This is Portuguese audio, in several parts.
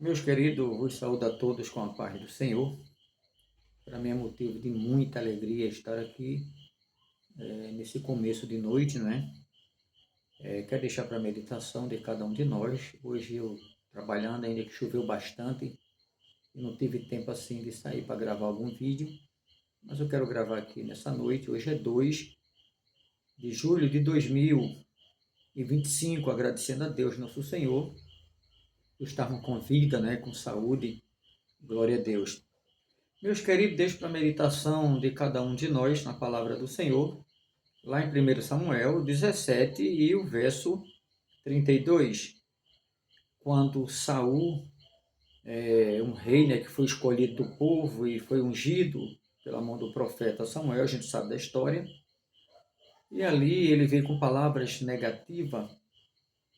Meus queridos, vos saúdo a todos com a paz do Senhor. Para mim é motivo de muita alegria estar aqui nesse começo de noite, né? Quero deixar para a meditação de cada um de nós. Hoje eu trabalhando, ainda que choveu bastante, e não tive tempo assim de sair para gravar algum vídeo, mas eu quero gravar aqui nessa noite. Hoje é 2 de julho de 2025, agradecendo a Deus, nosso Senhor, por estarmos com vida, né? Com saúde, glória a Deus. Meus queridos, deixo para a meditação de cada um de nós na palavra do Senhor, lá em 1 Samuel 17 e o verso 32, quando Saul, um rei, né, que foi escolhido do povo e foi ungido pela mão do profeta Samuel, a gente sabe da história, e ali ele veio com palavras negativas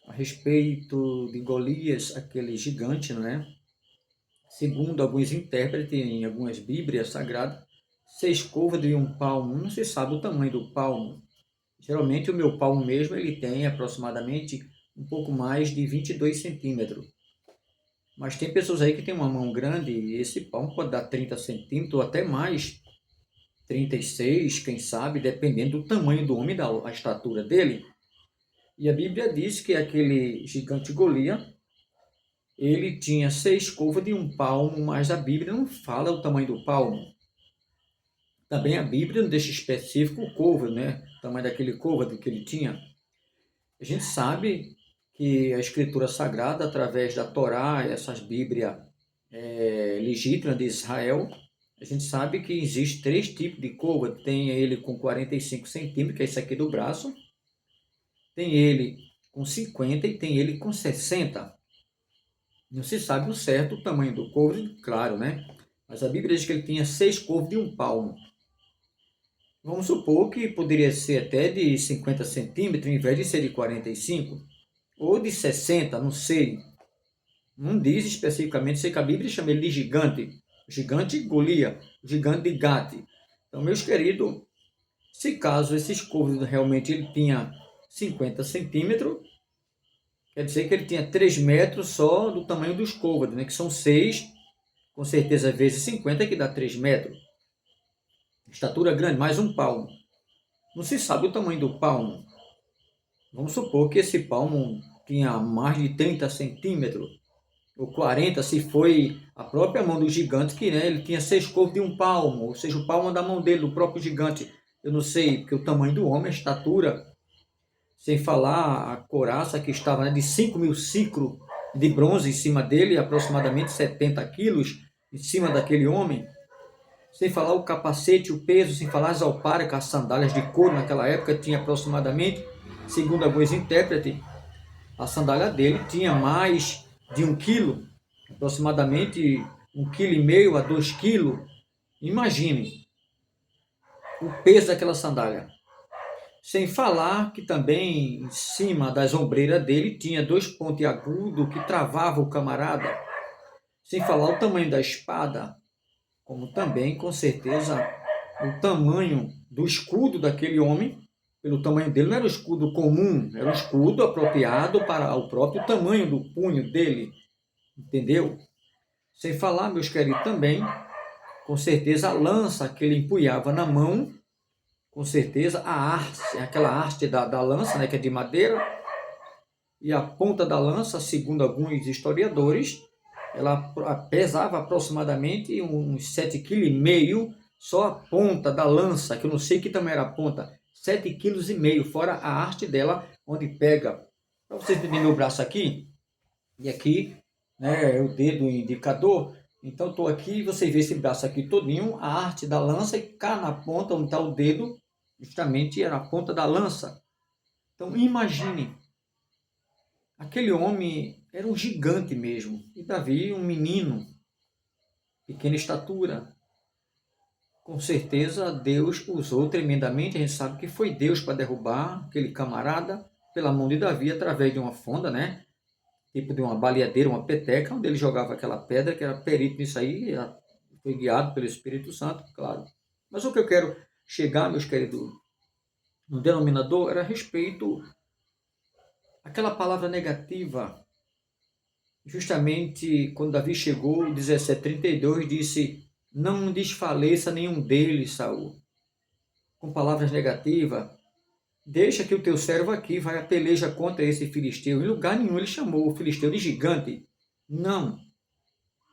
a respeito de Golias, aquele gigante, não é? Segundo alguns intérpretes em algumas Bíblias sagradas, 6 côvados de um palmo. Não se sabe o tamanho do palmo. Geralmente o meu palmo mesmo ele tem aproximadamente um pouco mais de 22 centímetros. Mas tem pessoas aí que tem uma mão grande e esse palmo pode dar 30 centímetros ou até mais, 36, quem sabe, dependendo do tamanho do homem, da estatura dele. E a Bíblia diz que aquele gigante Golias, ele tinha 6 côvados de um palmo, mas a Bíblia não fala o tamanho do palmo. Também a Bíblia não deixa específico o côvado, né? O tamanho daquele côvado que ele tinha. A gente sabe que a Escritura Sagrada, através da Torá, essas Bíblias legítimas de Israel, a gente sabe que existe 3 tipos de côvado. Tem ele com 45 centímetros, que é esse aqui do braço. Tem ele com 50 e tem ele com 60. Não se sabe o certo o tamanho do côvado, claro, né? Mas a Bíblia diz que ele tinha 6 côvados de um palmo. Vamos supor que poderia ser até de 50 centímetros, em vez de ser de 45, ou de 60, não sei. Não diz especificamente, sei que a Bíblia chama ele de gigante. Gigante Golias, gigante de Gate. Então, meus queridos, se caso esses côvados realmente ele tinha 50 centímetros, quer dizer que ele tinha 3 metros só do tamanho dos côvados, né? Que são 6, com certeza, vezes 50, que dá 3 metros. Estatura grande, mais um palmo. Não se sabe o tamanho do palmo. Vamos supor que esse palmo tinha mais de 30 centímetros, ou 40, se foi a própria mão do gigante, que né, ele tinha 6 côvados de um palmo, ou seja, o palmo da mão dele, do próprio gigante. Eu não sei, porque o tamanho do homem, a estatura, sem falar a couraça que estava né, de 5.000 ciclos de bronze em cima dele, aproximadamente 70 quilos em cima daquele homem. Sem falar o capacete, o peso, sem falar as alparcas, as sandálias de couro naquela época, tinha aproximadamente, segundo alguns intérpretes, a sandália dele tinha mais de 1 quilo, aproximadamente 1,5 kg a 2 quilos. Imagine o peso daquela sandália. Sem falar que também em cima das ombreiras dele tinha 2 pontiagudos que travavam o camarada. Sem falar o tamanho da espada, como também, com certeza, o tamanho do escudo daquele homem. Pelo tamanho dele, não era um escudo comum, era um escudo apropriado para o próprio tamanho do punho dele, entendeu? Sem falar, meus queridos, também, com certeza, a lança que ele empunhava na mão, com certeza, a haste, aquela haste da lança, né, que é de madeira, e a ponta da lança, segundo alguns historiadores, ela pesava aproximadamente uns 7,5 kg, só a ponta da lança, que eu não sei que tamanho era a ponta, 7,5 kg, fora a haste dela, onde pega. Para vocês entenderem meu braço aqui, e aqui né, é o dedo indicador, então estou aqui e você vê esse braço aqui todinho, a haste da lança, e cá na ponta onde está o dedo, justamente era a ponta da lança. Então imagine, aquele homem era um gigante mesmo, e Davi um menino, pequena estatura. Com certeza Deus usou tremendamente, a gente sabe que foi Deus para derrubar aquele camarada pela mão de Davi através de uma fonda, né? Tipo de uma baleadeira, uma peteca, onde ele jogava aquela pedra, que era perito nisso aí, foi guiado pelo Espírito Santo, claro. Mas o que eu quero chegar, meus queridos, no denominador, era a respeito àquela palavra negativa justamente quando Davi chegou, 17:32, disse: não desfaleça nenhum deles, Saul, com palavras negativas. Deixa que o teu servo aqui vai a peleja contra esse filisteu. Em lugar nenhum ele chamou o filisteu de gigante. Não.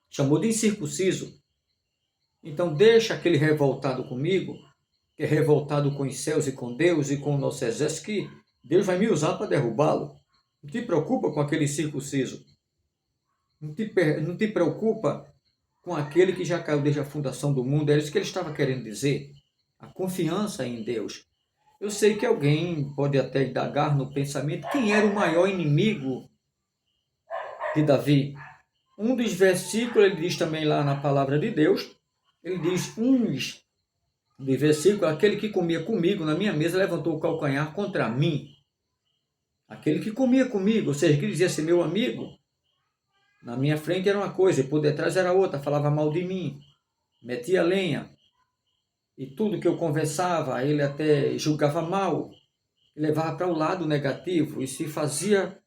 Chamou de incircunciso. Então deixa aquele revoltado comigo, que é revoltado com os céus e com Deus e com o nosso exército, que Deus vai me usar para derrubá-lo. Não te preocupa com aquele circunciso. Não te preocupa com aquele que já caiu desde a fundação do mundo. É isso que ele estava querendo dizer. A confiança em Deus. Eu sei que alguém pode até indagar no pensamento quem era o maior inimigo de Davi. Um dos versículos, ele diz também lá na palavra de Deus, ele diz, uns de versículo, aquele que comia comigo na minha mesa levantou o calcanhar contra mim. Aquele que comia comigo, ou seja, que dizia ser meu amigo, na minha frente era uma coisa e por detrás era outra, falava mal de mim, metia lenha. E tudo que eu conversava, ele até julgava mal, levava para o lado negativo e se fazia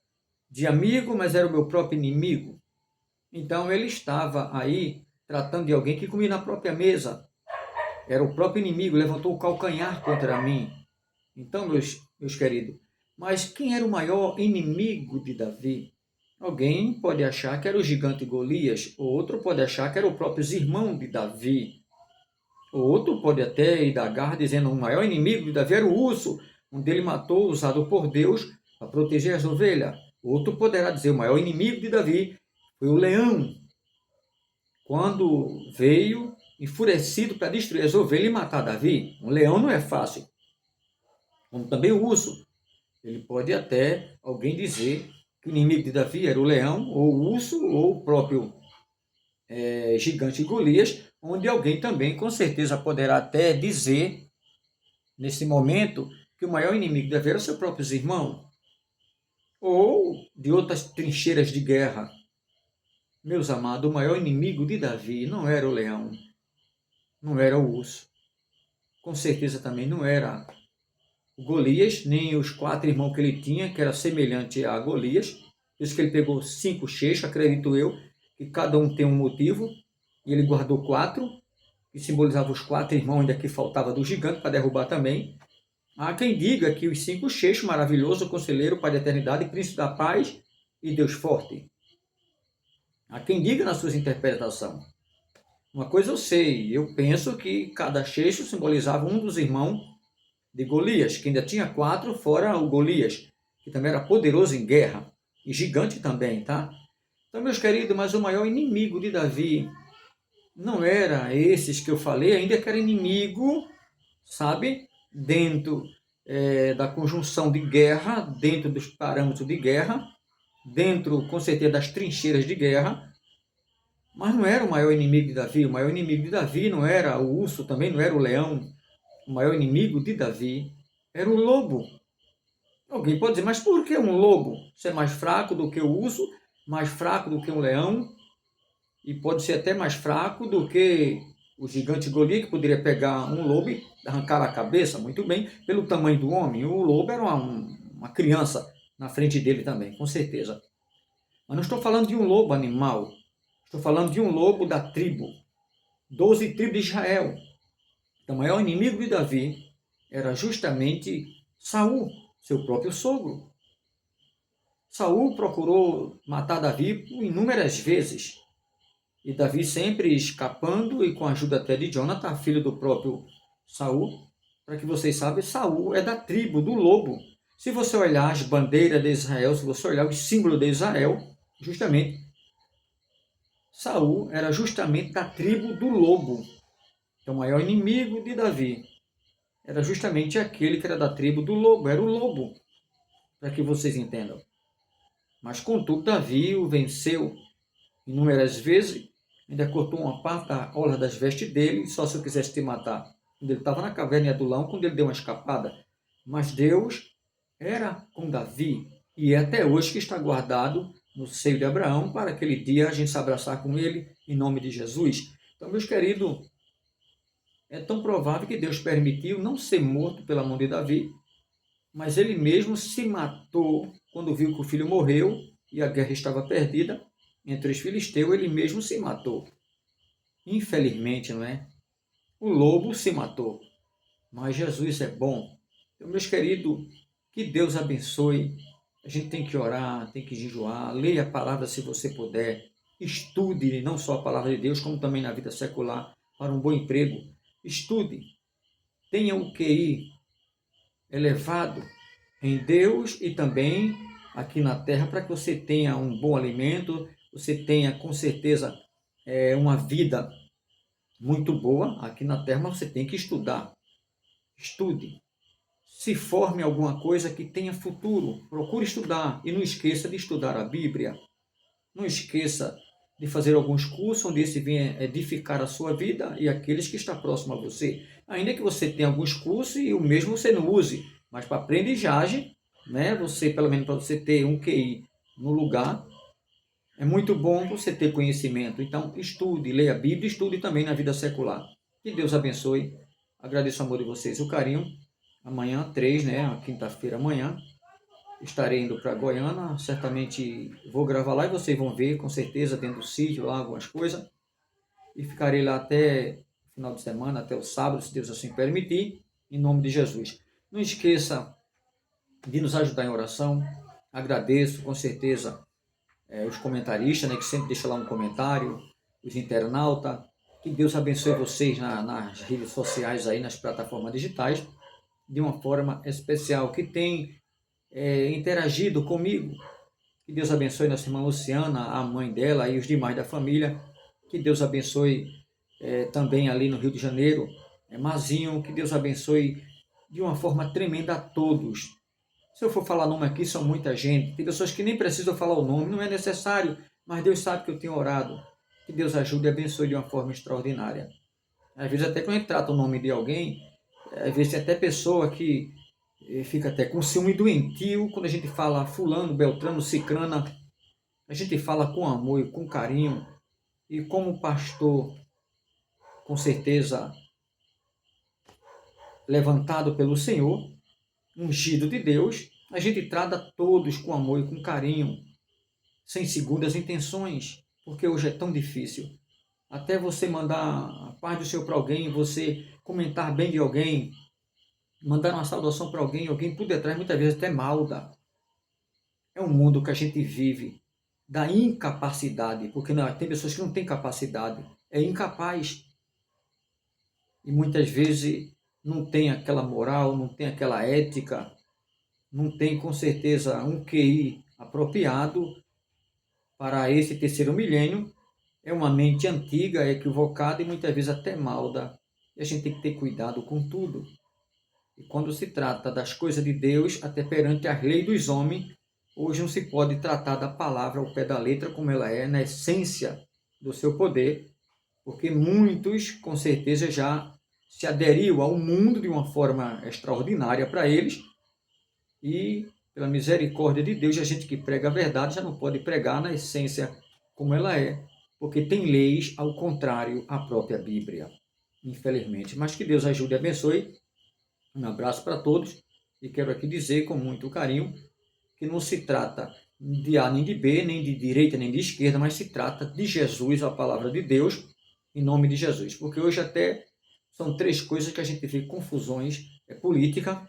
de amigo, mas era o meu próprio inimigo. Então ele estava aí tratando de alguém que comia na própria mesa. Era o próprio inimigo, levantou o calcanhar contra mim. Então, meus queridos, mas quem era o maior inimigo de Davi? Alguém pode achar que era o gigante Golias, outro pode achar que era o próprio irmão de Davi. Outro pode até indagar dizendo que o maior inimigo de Davi era o urso, onde ele matou, usado por Deus, para proteger as ovelhas. Outro poderá dizer que o maior inimigo de Davi foi o leão, quando veio enfurecido para destruir as ovelhas e matar Davi. Um leão não é fácil. Como também o urso. Ele pode até alguém dizer que o inimigo de Davi era o leão, ou o urso, ou o próprio gigante Golias, onde alguém também com certeza poderá até dizer, nesse momento, que o maior inimigo de Davi era seu próprio irmão, ou de outras trincheiras de guerra. Meus amados, o maior inimigo de Davi não era o leão, não era o urso, com certeza também não era o Golias, nem os 4 irmãos que ele tinha, que era semelhante a Golias. Por isso que ele pegou 5 cheixos, acredito eu, que cada um tem um motivo, e ele guardou 4, que simbolizavam os 4 irmãos ainda que faltava do gigante para derrubar também. Há quem diga que os 5 cheixos, maravilhoso, conselheiro, Pai da eternidade, príncipe da paz e Deus forte. Há quem diga nas suas interpretações. Uma coisa eu sei, eu penso que cada cheixo simbolizava um dos irmãos de Golias, que ainda tinha 4, fora o Golias, que também era poderoso em guerra, e gigante também, tá? Então, meus queridos, mas o maior inimigo de Davi não era esses que eu falei, ainda que era inimigo, sabe, dentro da conjunção de guerra, dentro dos parâmetros de guerra, dentro, com certeza, das trincheiras de guerra, mas não era o maior inimigo de Davi. O maior inimigo de Davi não era o urso, também não era o leão. O maior inimigo de Davi era o lobo. Alguém pode dizer, mas por que um lobo? Ser mais fraco do que o urso, mais fraco do que um leão, e pode ser até mais fraco do que o gigante Golias, que poderia pegar um lobo e arrancar a cabeça, muito bem, pelo tamanho do homem. O lobo era uma criança na frente dele também, com certeza. Mas não estou falando de um lobo animal, estou falando de um lobo da tribo, 12 tribos de Israel. Então, o maior inimigo de Davi era justamente Saul, seu próprio sogro. Saul procurou matar Davi por inúmeras vezes. E Davi sempre escapando e com a ajuda até de Jonathan, filho do próprio Saul. Para que vocês saibam, Saul é da tribo do lobo. Se você olhar as bandeiras de Israel, se você olhar os símbolos de Israel, justamente, Saul era justamente da tribo do lobo. Então, o maior inimigo de Davi era justamente aquele que era da tribo do lobo, era o lobo, para que vocês entendam. Mas, contudo, Davi o venceu inúmeras vezes, ainda cortou uma parte da orla das vestes dele, só se eu quisesse te matar. Quando ele estava na caverna de Adulão, quando ele deu uma escapada. Mas Deus era com Davi, e é até hoje que está guardado no seio de Abraão, para aquele dia a gente se abraçar com ele, em nome de Jesus. Então, meus queridos, é tão provável que Deus permitiu não ser morto pela mão de Davi, mas ele mesmo se matou quando viu que o filho morreu e a guerra estava perdida. entre os filisteus, ele mesmo se matou. Infelizmente, não é? O lobo se matou, mas Jesus é bom. Então, meus queridos, que Deus abençoe. A gente tem que orar, tem que jejuar, leia a palavra se você puder, estude não só a palavra de Deus, como também na vida secular, para um bom emprego. Estude, tenha o QI elevado em Deus e também aqui na terra, para que você tenha um bom alimento, você tenha com certeza uma vida muito boa aqui na terra, mas você tem que estudar. Estude, se forme em alguma coisa que tenha futuro, procure estudar e não esqueça de estudar a Bíblia. Não esqueça de fazer alguns cursos onde esse venha edificar a sua vida e aqueles que estão próximos a você. Ainda que você tenha alguns cursos e o mesmo você não use, mas para aprendizagem, né, você, pelo menos para você ter um QI no lugar, é muito bom você ter conhecimento. Então, estude, leia a Bíblia, estude também na vida secular. Que Deus abençoe. Agradeço o amor de vocês e o carinho. Amanhã, 3, né, quinta-feira amanhã, estarei indo para Goiânia, certamente vou gravar lá e vocês vão ver, com certeza, dentro do sítio lá, algumas coisas. E ficarei lá até o final de semana, até o sábado, se Deus assim permitir, em nome de Jesus. Não esqueça de nos ajudar em oração. Agradeço, com certeza, os comentaristas, né, que sempre deixam lá um comentário, os internautas. Que Deus abençoe vocês nas redes sociais, aí, nas plataformas digitais, de uma forma especial, que tem interagido comigo. Que Deus abençoe nossa irmã Luciana, a mãe dela e os demais da família. Que Deus abençoe também ali no Rio de Janeiro, Mazinho. Que Deus abençoe de uma forma tremenda a todos. Se eu for falar nome aqui, são muita gente. Tem pessoas que nem precisam falar o nome, não é necessário, mas Deus sabe que eu tenho orado. Que Deus ajude e abençoe de uma forma extraordinária. Às vezes até quando a gente trata o nome de alguém, às vezes tem até pessoa que fica até com ciúme doentio quando a gente fala fulano, beltrano, cicrana. A gente fala com amor e com carinho. E como pastor, com certeza, levantado pelo Senhor, ungido de Deus, a gente trata todos com amor e com carinho, sem segundas intenções, porque hoje é tão difícil. Até você mandar a paz do Senhor para alguém, você comentar bem de alguém, mandar uma saudação para alguém, alguém por detrás muitas vezes até malda. É um mundo que a gente vive da incapacidade, porque não, tem pessoas que não têm capacidade, é incapaz. E muitas vezes não tem aquela moral, não tem aquela ética, não tem com certeza um QI apropriado para esse terceiro milênio. É uma mente antiga, equivocada e muitas vezes até malda. E a gente tem que ter cuidado com tudo. E quando se trata das coisas de Deus, até perante as leis dos homens, hoje não se pode tratar da palavra ao pé da letra como ela é, na essência do seu poder, porque muitos, com certeza, já se aderiu ao mundo de uma forma extraordinária para eles e, pela misericórdia de Deus, a gente que prega a verdade já não pode pregar na essência como ela é, porque tem leis ao contrário à própria Bíblia, infelizmente. Mas que Deus ajude e abençoe. Um abraço para todos e quero aqui dizer com muito carinho que não se trata de A nem de B, nem de direita nem de esquerda, mas se trata de Jesus, a palavra de Deus, em nome de Jesus. Porque hoje até são três coisas que a gente vê confusões, política,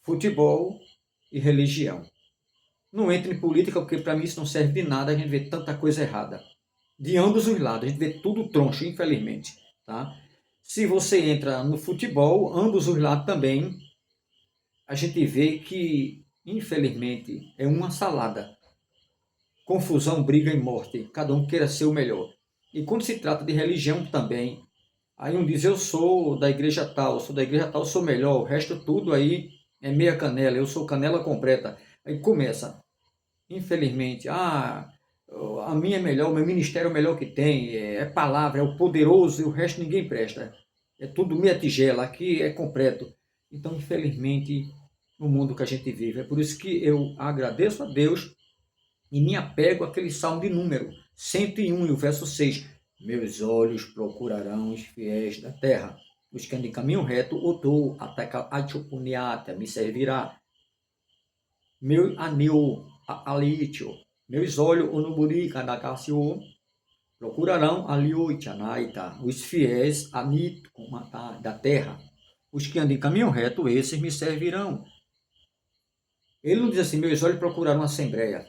futebol e religião. Não entre em política porque para mim isso não serve de nada, a gente vê tanta coisa errada. De ambos os lados, a gente vê tudo troncho, infelizmente. Tá? Se você entra no futebol, ambos os lados também, a gente vê que, infelizmente, é uma salada. Confusão, briga e morte. Cada um queira ser o melhor. E quando se trata de religião também, aí um diz, eu sou da igreja tal, sou da igreja tal, sou melhor, o resto tudo aí é meia canela, eu sou canela completa. Aí começa, infelizmente, a minha é melhor, o meu ministério é o melhor que tem, é palavra, é o poderoso e o resto ninguém presta. É tudo meia tigela, aqui é completo. Então, infelizmente, no mundo que a gente vive. É por isso que eu agradeço a Deus e me apego àquele salmo de número 101, e o verso 6. Meus olhos procurarão os fiéis da terra. Os que andam em caminho reto, o tu, ataca me servirá. Meu anil, alitio. Meus olhos, onuburi, kanakassio, procurarão aliuichanaita, os fiéis anito, da terra. Os que andam em caminho reto, esses me servirão. Ele não diz assim, meus olhos procurarão a Assembleia,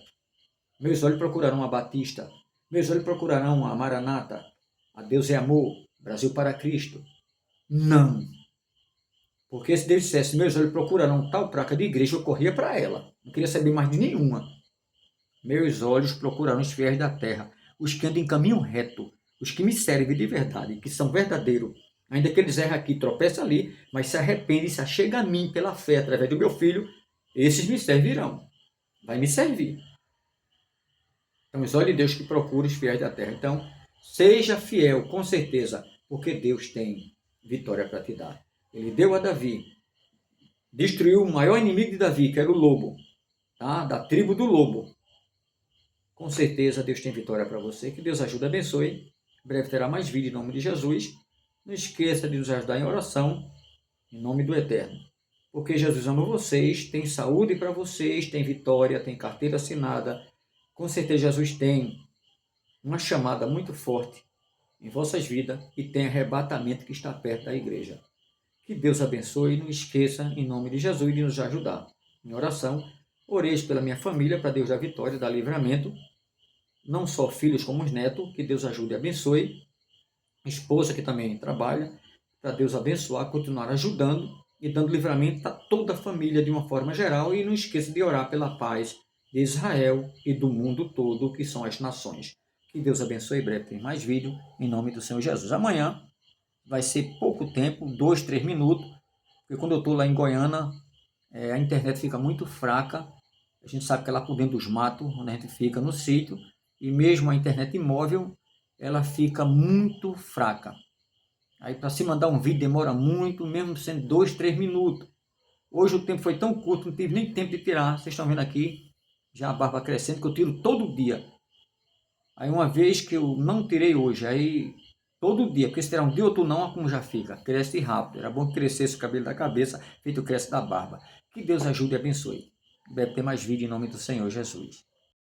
meus olhos procurarão a Batista, meus olhos procurarão a Maranata, a Deus é amor, Brasil para Cristo. Não. Porque se Deus dissesse, meus olhos procurarão tal placa de igreja, eu corria para ela. Não queria saber mais de nenhuma. Meus olhos procurarão os fiéis da terra, os que andam em caminho reto, os que me servem de verdade, que são verdadeiros. Ainda que eles erram aqui, tropeçam ali, mas se arrependem, se achegam a mim pela fé, através do meu filho, esses me servirão. Vai me servir. Então, os olhos de Deus que procura os fiéis da terra. Então, seja fiel, com certeza, porque Deus tem vitória para te dar. Ele deu a Davi, destruiu o maior inimigo de Davi, que era o lobo, tá? Da tribo do lobo. Com certeza Deus tem vitória para você. Que Deus ajude, abençoe. Em breve terá mais vídeo em nome de Jesus. Não esqueça de nos ajudar em oração, em nome do Eterno. Porque Jesus ama vocês, tem saúde para vocês, tem vitória, tem carteira assinada. Com certeza Jesus tem uma chamada muito forte em vossas vidas e tem arrebatamento que está perto da igreja. Que Deus abençoe e não esqueça, em nome de Jesus, de nos ajudar. Em oração, oreis pela minha família, para Deus dar vitória, dar livramento. Não só filhos como os netos, que Deus ajude e abençoe. Esposa que também trabalha, para Deus abençoar, continuar ajudando e dando livramento a toda a família de uma forma geral. E não esqueça de orar pela paz de Israel e do mundo todo, que são as nações. Que Deus abençoe. Em breve tem mais vídeo, em nome do Senhor Jesus. Amanhã vai ser pouco tempo, 2, 3 minutos, porque quando eu estou lá em Goiânia, a internet fica muito fraca. A gente sabe que é lá por dentro dos matos, onde a gente fica no sítio, e mesmo a internet imóvel, ela fica muito fraca. Aí para se mandar um vídeo demora muito, mesmo sendo 2, 3 minutos. Hoje o tempo foi tão curto, não tive nem tempo de tirar. Vocês estão vendo aqui, já a barba crescendo, que eu tiro todo dia. Aí uma vez que eu não tirei hoje, aí todo dia, porque se tirar um dia ou outro não, como já fica, cresce rápido. Era bom que crescesse o cabelo da cabeça, feito cresce da barba. Que Deus ajude e abençoe. Deve ter mais vídeo em nome do Senhor Jesus.